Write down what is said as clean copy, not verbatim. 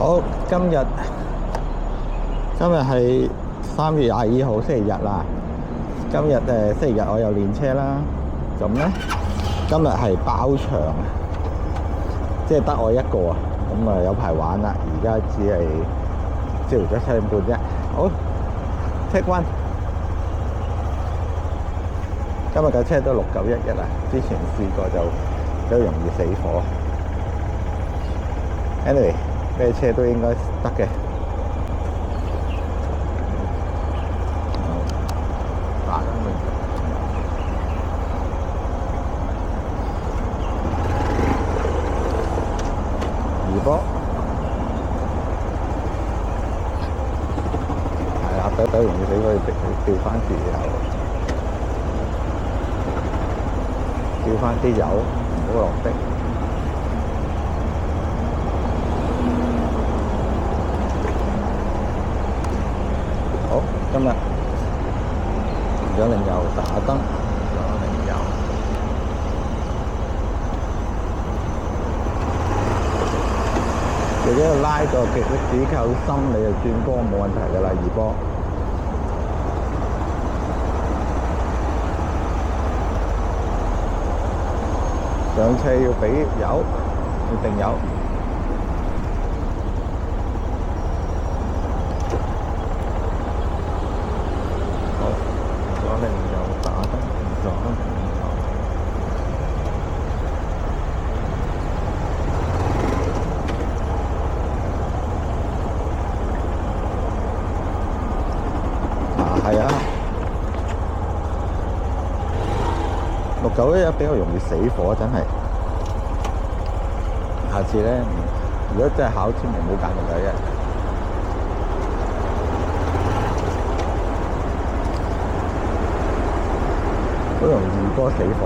好，今日係3月22號星期日啦。今日星期日我又練車啦。咁咧，今日係包場，即係得我一個啊。咁啊有排玩啦。而家只係朝頭早7點半啫。好 ，take one。今日架車都6911啊。之前試過就都容易死火。Anyway。咩車都應該得嘅。打燈佢。二波。係啦，抖容易俾佢掉翻啲油，掉翻啲油，唔好落的。今日咗零油打燈，咗零油。如果拉個極力子夠深，你就轉波冇問題㗎啦，二波。上車要俾油，要定油。係啊，6911比較容易死火，真係。下次咧，如果真係考，千祈唔好揀691，好容易2波死火。